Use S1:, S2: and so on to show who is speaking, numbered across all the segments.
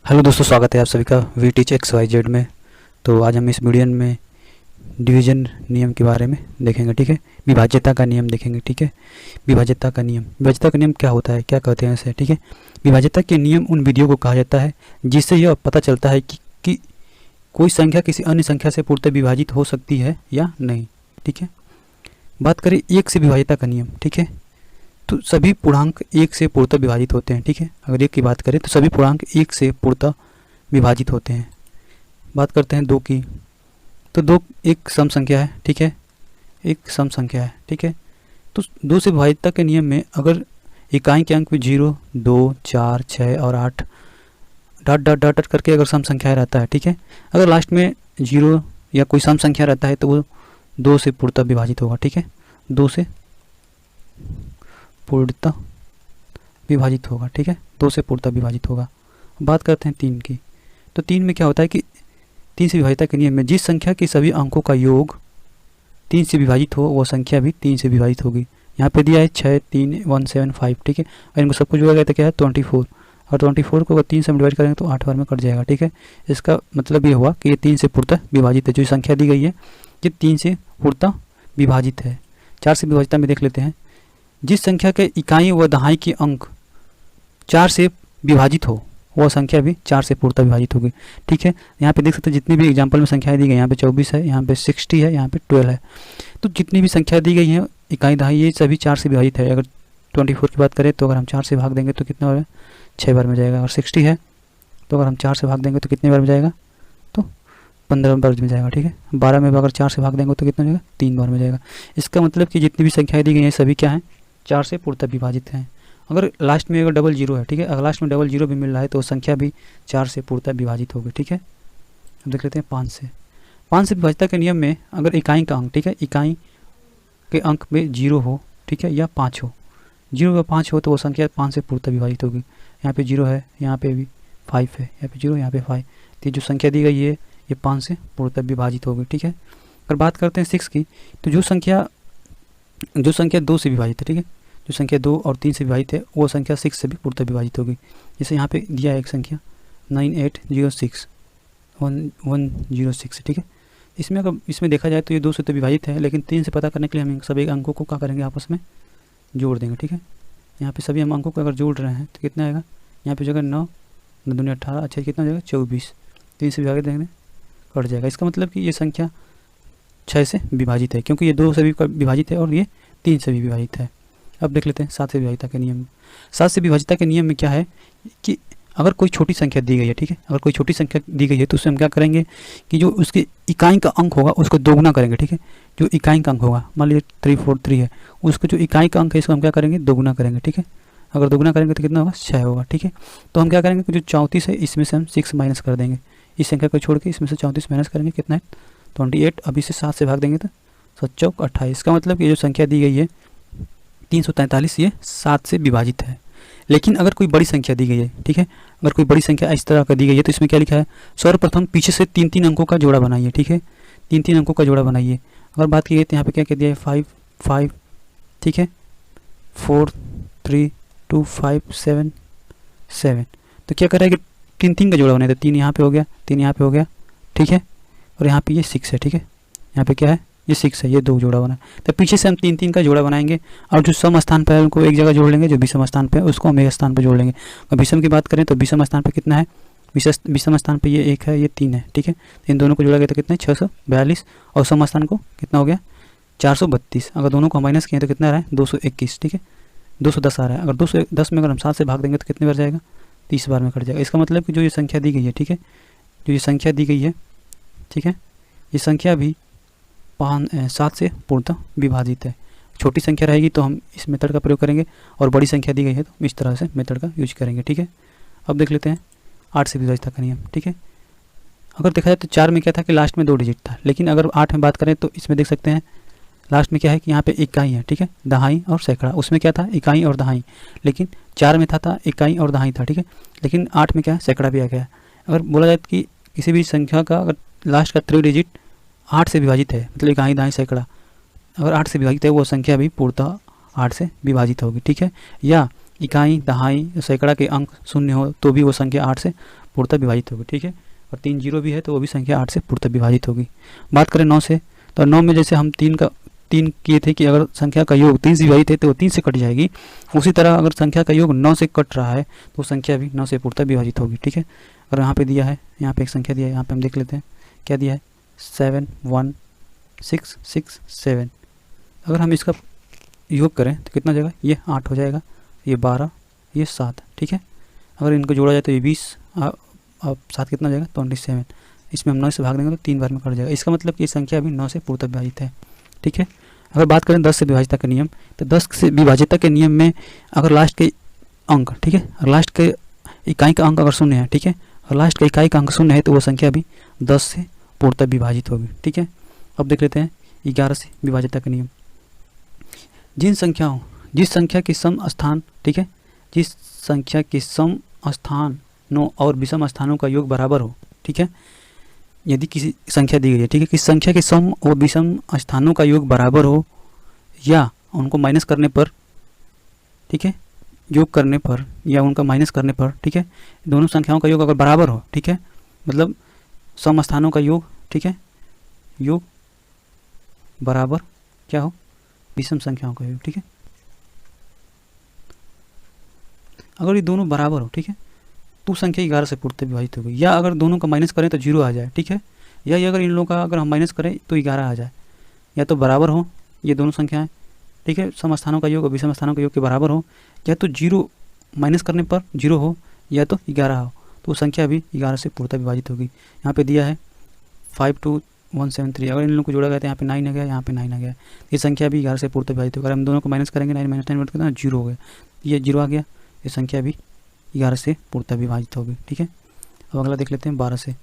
S1: Hello दोस्तों, स्वागत है आप सभी का we teach X Y Z में। तो आज हम इस वीडियो में डिवीजन नियम के बारे में देखेंगे। ठीक है, विभाज्यता का नियम देखेंगे। ठीक है, विभाज्यता का नियम क्या होता है, क्या कहते हैं इसे। ठीक है, विभाज्यता के नियम उन विधियों को कहा जाता है जिससे यह पता चलता है कि कोई संख्या किसी अन्य संख्या से पूर्णतः विभाजित हो सकती है या नहीं। ठीक है, बात करें एक से विभाज्यता का नियम। ठीक है, तो सभी पूर्णांक एक से पूर्णतः विभाजित होते हैं। ठीक है, अगर एक की बात करें तो सभी पूर्णांक एक से पूर्णतः विभाजित होते हैं। बात करते हैं दो की, तो दो एक सम संख्या है। ठीक है, एक सम संख्या है। ठीक है, तो दो से विभाज्यता के नियम में अगर इकाई के अंक में 0, 2, 4, 6 और 8 डॉट डॉट डॉट डॉट करके अगर सम संख्या रहता है। ठीक है, अगर लास्ट में 0 या कोई सम संख्या रहता है तो वो दो से पूर्णतः विभाजित होगा। ठीक है, दो से पूर्णतः विभाजित होगा। ठीक है, दो से पूर्णतः विभाजित होगा। बात करते हैं तीन की, तो तीन में क्या होता है कि तीन से विभाज्यता के नियम में जिस संख्या के सभी अंकों का योग 3 से विभाजित हो वो संख्या भी 3 से विभाजित होगी। यहाँ पे दिया है 6, 3, 1, 7, 5। ठीक है, और इनको सबको जोड़ा गया तो क्या है 24, और 24 को अगर 3 से डिवाइड करेंगे तो 8 बार में कट जाएगा। ठीक है, इसका मतलब ये हुआ कि ये 3 से पूर्णतः विभाजित है। जो संख्या दी गई है ये 3 से पूर्णतः विभाजित है। 4 से विभाज्यता में देख लेते हैं, जिस संख्या के इकाई व दहाई के अंक 4 से विभाजित हो वह संख्या भी 4 से पूर्णतः विभाजित होगी। ठीक है, यहाँ पे देख सकते हैं जितनी भी एग्जांपल में संख्याएं दी गई, यहाँ पे 24 है, यहाँ पे 60 है, यहाँ पे 12 है। तो जितनी भी संख्या दी गई है इकाई दहाई ये सभी 4 से विभाजित है। अगर 24 की बात करें तो अगर हम 4 से भाग देंगे तो कितना बार में 6 बार में जाएगा। और 60 है तो अगर हम 4 से भाग देंगे तो कितने बार में जाएगा, तो 15 बार में जाएगा। ठीक है, 12 में अगर 4 से भाग देंगे तो कितना जाएगा, 3 बार में जाएगा। इसका मतलब कि जितनी भी संख्याएं दी गई हैं सभी क्या हैं, 4 से पूर्णतः विभाजित हैं। अगर लास्ट में अगर डबल जीरो है, ठीक है, अगर लास्ट में डबल जीरो भी मिल रहा है तो संख्या भी 4 से पूर्णतः विभाजित होगी। ठीक है, अब देख लेते हैं 5 से। 5 से विभाज्यता के नियम में अगर इकाई का अंक, ठीक है, इकाई के अंक में 0 हो, ठीक है, या 5 हो, 0 या 5 हो तो वो संख्या 5 से पूर्णतः विभाजित होगी। यहाँ पे 0 है, यहाँ पे भी 5 है, यहाँ पे 0, यहाँ पे 5। तो जो संख्या दी गई है ये 5 से पूर्णतः विभाजित होगी। ठीक है, अगर बात करते हैं 6 की, तो जो संख्या 2 से विभाजित है, ठीक है, जो संख्या 2 और 3 से विभाजित है वो संख्या 6 से भी पूर्णतः विभाजित होगी। जैसे यहाँ पे दिया है एक संख्या 9806 1106। ठीक है, इसमें अगर इसमें देखा जाए तो ये 2 से तो विभाजित है, लेकिन 3 से पता करने के लिए हम सभी अंकों को क्या करेंगे, आपस में जोड़ देंगे। ठीक है, यहाँ पे सभी हम अंकों को अगर जोड़ रहे हैं तो कितना आएगा, यहाँ पे जगह 9 दूनी 18, अच्छा कितना हो जाएगा 24। 3 से विभाजित देंगे कट जाएगा। इसका मतलब कि ये संख्या 6 से विभाजित है, क्योंकि ये 2 से भी विभाजित है और ये 3 से भी विभाजित है। अब देख लेते हैं 7 से विभाज्यता के नियम में। 7 से विभाज्यता के नियम में क्या है कि अगर कोई छोटी संख्या दी गई है, ठीक है, अगर कोई छोटी संख्या दी गई है तो उसमें हम क्या करेंगे कि जो उसके इकाई का अंक होगा उसको दोगुना करेंगे। ठीक है, जो इकाई का अंक होगा, मान लीजिए 343 है, उसको जो इकाई का अंक है इसको हम क्या करेंगे, दोगुना करेंगे। ठीक है, अगर दोगुना करेंगे तो कितना होगा, 6 होगा। ठीक है, तो हम क्या करेंगे कि जो 34 है इसमें से हम 6 माइनस कर देंगे, इस संख्या को छोड़ के इसमें से 34 माइनस करेंगे, कितना है 28। अब इसे 7 से भाग देंगे तो 7 चौक 28। इसका मतलब ये जो संख्या दी गई है 343 ये 7 से विभाजित है। लेकिन अगर कोई बड़ी संख्या दी गई है, ठीक है, अगर कोई बड़ी संख्या इस तरह का दी गई है तो इसमें क्या लिखा है, सर्वप्रथम पीछे से 3-3 अंकों का जोड़ा बनाइए। ठीक है, 3-3 अंकों का जोड़ा बनाइए। अगर बात की गई तो यहाँ पे क्या कह दिया है 5 5, ठीक है, 4 3 2 5 7 7। तो क्या कर रहा है कि 3-3 का जोड़ा बनाए, तो 3 यहाँ पे हो गया, 3 यहाँ पे हो गया। ठीक है, और यहाँ पे ये 6 है। ठीक है, यहाँ पे क्या है, ये 6 है, ये 2 जोड़ा बना। तो पीछे से हम 3-3 का जोड़ा बनाएंगे और जो सम स्थान पर है उनको एक जगह जोड़ लेंगे, जो विषम स्थान पे है उसको हम एक स्थान पर जोड़ लेंगे। और विषम की बात करें तो विषम स्थान पे कितना है, विषम स्थान पे ये 1 है, ये 3 है। ठीक है, इन दोनों को जोड़ा गया तो कितना है 642, और सम स्थान को कितना हो गया 432। अगर दोनों को माइनस किए तो कितना आ रहा है 221। ठीक है, 210 आ रहा है। अगर 210 में अगर हम 7 से भाग देंगे तो कितने बार जाएगा, 30 बार में कट जाएगा। इसका मतलब कि जो ये संख्या दी गई है, ठीक है, जो ये संख्या दी गई है, ठीक है, ये संख्या भी 7 से पूर्णतः विभाजित है। छोटी संख्या रहेगी तो हम इस मेथड का प्रयोग करेंगे, और बड़ी संख्या दी गई है तो इस तरह से मेथड का यूज करेंगे। ठीक है, अब देख लेते हैं 8 से विभाज्यता का नियम। ठीक है, अगर देखा जाए तो 4 में क्या था कि लास्ट में 2 डिजिट था, लेकिन अगर 8 में बात करें तो इसमें देख सकते हैं लास्ट में क्या है कि यहाँ पे इकाई है। ठीक है, दहाई और सैकड़ा, उसमें क्या था इकाई और दहाई, लेकिन 4 में था इकाई और दहाई था। ठीक है, लेकिन 8 में क्या है सैकड़ा भी आ गया। अगर बोला जाए कि किसी भी संख्या का अगर लास्ट का 3 डिजिट 8 से विभाजित है, मतलब इकाई दहाई सैकड़ा अगर 8 से विभाजित है वो संख्या भी पूर्णतः 8 से विभाजित होगी। ठीक है, या इकाई दहाई सैकड़ा के अंक 0 हो तो भी वो संख्या 8 से पूर्णतः विभाजित होगी, ठीक है। और 3 जीरो भी है तो वो भी संख्या 8 से पूर्णतः विभाजित होगी। बात करें 9 से, तो 9 में जैसे हम 3 किए थे कि अगर संख्या का योग 3 से विभाजित है तो वो 3 से कट जाएगी, उसी तरह अगर संख्या का योग 9 से कट रहा है तो संख्या भी 9 से पूर्णतः विभाजित होगी, ठीक है। और यहाँ पे दिया है, यहाँ पे एक संख्या दिया है, यहाँ पे हम देख लेते हैं क्या दिया है, 71667। अगर हम इसका योग करें तो कितना हो जाएगा, ये 8 हो जाएगा, ये 12, ये 7, ठीक है। अगर इनको जोड़ा जाए तो ये 20, अब 7 कितना हो जाएगा, 27। इसमें हम 9 से भाग देंगे तो 3 बार में कट जाएगा। इसका मतलब कि संख्या भी 9 से पूर्णतः विभाजित है, ठीक है। अगर बात करें 10 से विभाजितता का नियम, तो 10 से विभाजितता के नियम में अगर लास्ट के अंक, ठीक है, और लास्ट के इकाई का अंक अगर शून्य है, ठीक है, और लास्ट का इकाई का अंक शून्य है तो वो संख्या भी 10 से पूर्णतः विभाजित होगी, ठीक है। अब देख लेते हैं 11 से विभाजितता का नियम। जिस संख्या के सम स्थान, ठीक है, जिस संख्या के सम स्थानों और विषम स्थानों का योग बराबर हो, ठीक है, यदि किसी संख्या दी गई है, ठीक है, किसी संख्या के सम और विषम स्थानों का योग बराबर हो या उनको माइनस करने पर, ठीक है, योग करने पर या उनका माइनस करने पर, ठीक है, दोनों संख्याओं का योग अगर बराबर हो, ठीक है, मतलब सम स्थानों का योग, ठीक है, योग बराबर क्या हो, विषम संख्याओं का योग, ठीक है। अगर ये दोनों बराबर हो, ठीक है, तो संख्या 11 से पूर्णतः विभाजित होगी। या अगर दोनों का माइनस करें तो 0 आ जाए, ठीक है, या ये अगर इन लोगों का अगर हम माइनस करें तो 11 आ जाए, या तो बराबर हो ये दोनों संख्याएं, ठीक है, सम स्थानों का योग और विषम स्थानों का योग के बराबर हो, या तो 0 माइनस करने पर 0 हो, या तो 11 हो, तो वो संख्या भी 11 से पूर्णतः विभाजित होगी। यहाँ पे दिया है 52173। अगर इन लोगों को जोड़ा गया तो यहाँ पे 9 आ गया, यहाँ पे 9 आ गया, ये संख्या भी 11 से पूर्णतः विभाजित होगी। अगर हम दोनों को माइनस करेंगे, 9 माइनस 9 कितना 0 हो गया, ये 0 आ गया, ये संख्या भी 11 से पूर्णतः विभाजित होगी, ठीक है। अब अगला देख लेते हैं 12 से।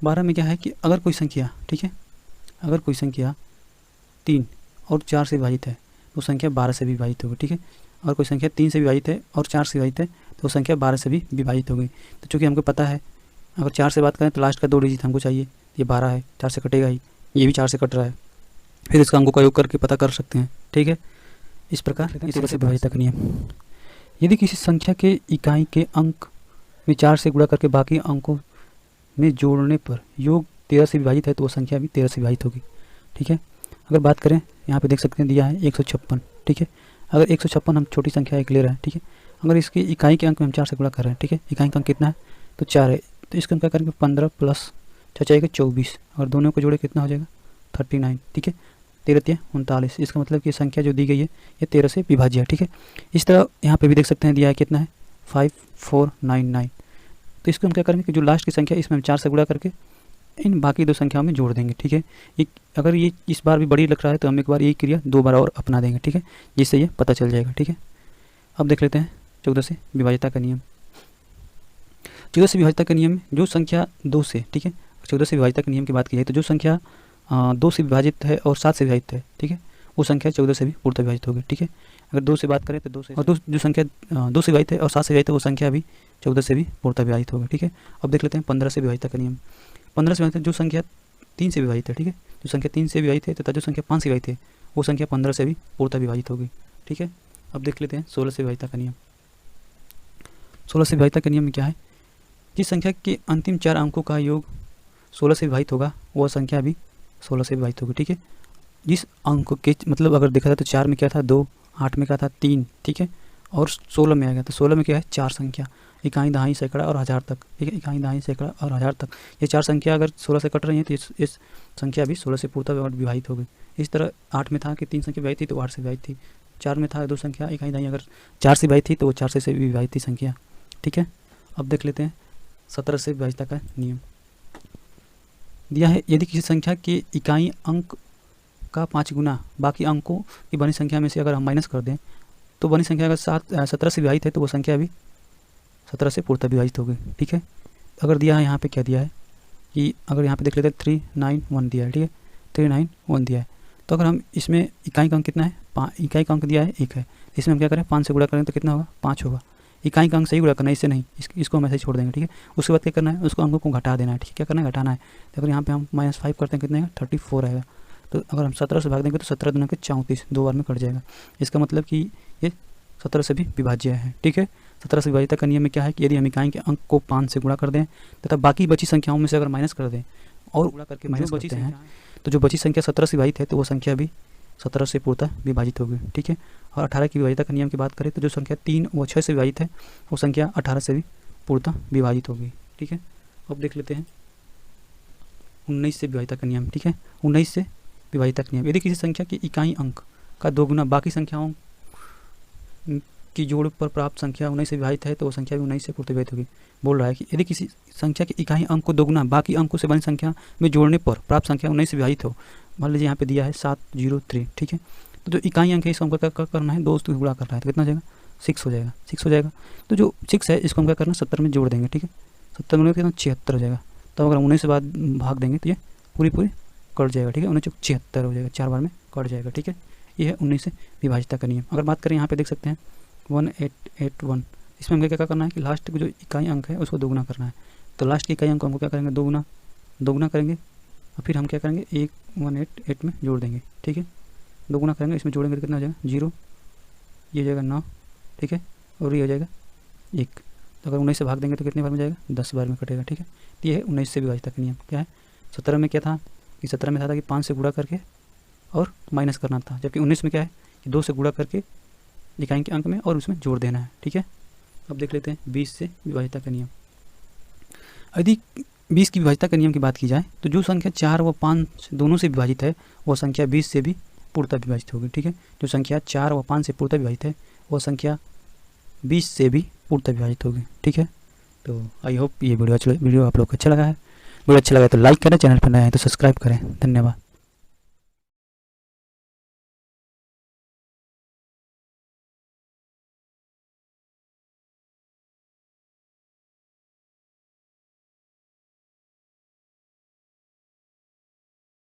S1: 12 में क्या है कि अगर कोई संख्या, ठीक है, अगर कोई संख्या 3 और 4 से विभाजित है तो संख्या 12 से विभाजित होगी, ठीक है। और कोई संख्या 3 से विभाजित है और 4 से विभाजित है तो संख्या 12 से भी विभाजित होगी। तो चूँकि हमको पता है अगर 4 से बात करें तो लास्ट का 2 डिजिट हमको चाहिए, ये 12 है, 4 से कटेगा ही, ये भी 4 से कट रहा है, फिर इसका अंकों का योग करके पता कर सकते हैं, ठीक है। इस प्रकार इसी से विभाजितता का नियम, यदि किसी संख्या के इकाई के अंक में 4 से गुणा करके बाकी अंकों में जोड़ने पर योग 13 से विभाजित है तो वो संख्या भी 13 से विभाजित होगी, ठीक है। अगर बात करें यहाँ पे देख सकते हैं दिया है 156, ठीक है। अगर 156 हम छोटी संख्या एक ले रहे हैं, ठीक है, अगर इसकी इकाई के अंक में हम 4 से गुणा कर रहे हैं, ठीक है, इकाई का अंक कितना है तो 4 है, तो इसका हम क्या करेंगे 15 प्लस 6 जाएगा 24, और दोनों को जोड़े कितना हो जाएगा 39, ठीक है, 13 39। इसका मतलब कि संख्या जो दी गई है ये 13 से विभाज्य है, ठीक है। इस तरह यहाँ पे भी देख सकते हैं दिया है कितना है 5499। तो इसको हम क्या करेंगे कि जो लास्ट की संख्या इसमें हम 4 से गुणा करके इन बाकी 2 संख्याओं में जोड़ देंगे, ठीक है। अगर ये इस बार भी बड़ी लग रहा है तो हम एक बार यही क्रिया 2 बार और अपना देंगे, ठीक है, जिससे ये पता चल जाएगा, ठीक है। अब देख लेते हैं 14 से विभाजितता का नियम। 14 से विभाजितता का नियम में जो संख्या 2 से, ठीक है, 14 से विभाजितता के नियम की बात की जाए तो जो संख्या 2 से विभाजित है और 7 से विभाजित है, ठीक है, वो संख्या 14 से भी पूर्णतः विभाजित होगी, ठीक है। अगर 2 से बात करें तो 2 से, और जो संख्या 2 से विभाजित है और 7 से विभाजित है वो संख्या भी 14 से भी पूर्णतः विभाजित होगी, ठीक है। अब देख लेते हैं 15 से विभाजितता का नियम। 15 से विभाजित जो संख्या 3 से विभाजित है, ठीक है, जो संख्या 3 से विभाजित है तथा जो संख्या 5 से विभाजित है वो संख्या 15 से भी पूर्णतः विभाजित होगी, ठीक है। अब देख लेते हैं 16 से विभाजितता का नियम। 16 से विभाजितता का नियम में क्या है, जिस संख्या के अंतिम 4 अंकों का योग 16 से विभाजित होगा वह संख्या भी 16 से विभाजित होगी, ठीक है। जिस अंक के मतलब अगर देखा जाए तो 4 में क्या था 2, 8 में क्या था 3, ठीक है, और 16 में आ गया तो 16 में क्या है 4 संख्या, इकाई, दहाई, सैकड़ा और हज़ार तक, ठीक है, इकाई, दहाई, सैकड़ा और हज़ार तक, ये 4 संख्या अगर 16 से कट रही हैं तो इस संख्या भी 16 से पूर्णतः विभाजित होगी। इस तरह 8 में था कि 3 संख्या विभाजित थी तो 8 से विभाजित थी, 4 में था 2 संख्या इकाई, दहाई अगर 4 से विभाजित थी तो वो 4 से विभाजित थी संख्या, ठीक है। अब देख लेते हैं 17 से विभाजितता का नियम दिया है, यदि किसी संख्या के इकाई अंक का 5 गुना बाकी अंकों की बनी संख्या में से अगर हम माइनस कर दें तो बनी संख्या अगर 17 से विभाजित है तो वो संख्या भी 17 से पूर्णतः विभाजित होगी, ठीक है। अगर दिया है यहाँ पे क्या दिया है कि अगर यहाँ पे देख लेते हैं 391 दिया है, ठीक है, 391 दिया है, तो अगर हम इसमें इकाई का अंक कितना है इकाई का अंक दिया है 1 है, इसमें हम क्या करें 5 से गुणा करें तो कितना होगा 5 होगा। इकाई का अंक सही गुणा करना है, इससे नहीं, इसको हम ऐसे छोड़ देंगे, ठीक है। उसके बाद क्या करना है उसको अंकों को घटा देना है, ठीक है, क्या करना है घटाना है। तो अगर यहाँ पे हम -5 करते हैं कितना आएगा 34 आएगा, तो अगर हम 17 से भाग देंगे तो 17 दूना के 34, 2 बार में कट जाएगा। इसका मतलब कि ये 17 से भी विभाज्य है, ठीक है, 17 से विभाजित का नियम में क्या है कि यदि हम इकाई के अंक को 5 से गुणा कर दें तथा बाकी बची संख्याओं में से अगर माइनस कर दें और गुणा करके माइनस करते हैं तो जो बची संख्या 17 से विभाजित है तो वो संख्या भी 17 से पूर्णतः विभाजित होगी, ठीक है। और 18 की विभाजित का नियम की बात करें तो जो संख्या 3 व 6 से विभाजित है वो संख्या 18 से भी पूर्णतः विभाजित होगी, ठीक है। अब देख लेते हैं 19 से विभाजित का नियम, ठीक है। 19 से विभाजित का नियम, यदि किसी संख्या की इकाई अंक का 2 गुना बाकी संख्याओं की जोड़ पर प्राप्त संख्या 19 से विभाजित है तो वो संख्या भी 19 से पूर्णतः विभाजित होगी। बोल रहा है कि यदि किसी संख्या की इकाई अंक को 2 गुना बाकी अंकों से बनी संख्या में जोड़ने पर प्राप्त संख्या 19 से विभाजित हो। मान लीजिए यहाँ पे दिया है 703, ठीक है। तो जो इकाई अंक है इसको हमको क्या करना है, 2 से गुणा करना है, तो कितना हो जाएगा 6 हो जाएगा, 6 हो जाएगा। तो जो 6 है इसको हम क्या करना 70 में जोड़ देंगे, ठीक है। 70 में कितना 76 हो जाएगा। तो अगर 19 से बाद भाग देंगे तो ये पूरी कट जाएगा, ठीक है। 19 76 हो जाएगा, 4 बार में कट जाएगा, ठीक है। ये है 19 से विभाजित का नियम। अगर बात करें यहाँ पे देख सकते हैं 1881, इसमें हमको क्या करना है कि लास्ट की जो इकाई अंक है उसको 2 गुना करना है। तो लास्ट की इकाई अंक को हमको क्या करेंगे 2 गुना करेंगे और फिर हम क्या करेंगे 118 में जोड़ देंगे, ठीक है। 2 गुना करेंगे, इसमें जोड़ेंगे तो कितना हो जाएगा 0, ये हो जाएगा 9, ठीक है। और ये हो जाएगा 1। तो अगर 19 से भाग देंगे तो कितने बार में जाएगा 10 बार में कटेगा, ठीक है। तो ये है 19 से विभाजित का नियम। क्या है 17 में क्या था कि 17 में था कि 5 से गुणा करके और माइनस करना था, जबकि 19 में क्या है कि 2 से गुणा करके इकाई के अंक में और उसमें जोड़ देना है, ठीक है। अब देख लेते हैं 20 से विभाजित का नियम। यदि 20 की विभाजित का नियम की बात की जाए तो जो संख्या 4 व 5 दोनों से विभाजित है वो संख्या 20 से भी पूर्णतः विभाजित होगी, ठीक है। जो संख्या 4 व 5 से पूर्णतः विभाजित है वो संख्या 20 से भी पूर्णतः विभाजित होगी, ठीक है। तो आई होप ये वीडियो आप लोग को अच्छा लगा है। वीडियो अच्छा लगा तो लाइक करें, चैनल पर नए हैं तो सब्सक्राइब करें। धन्यवाद।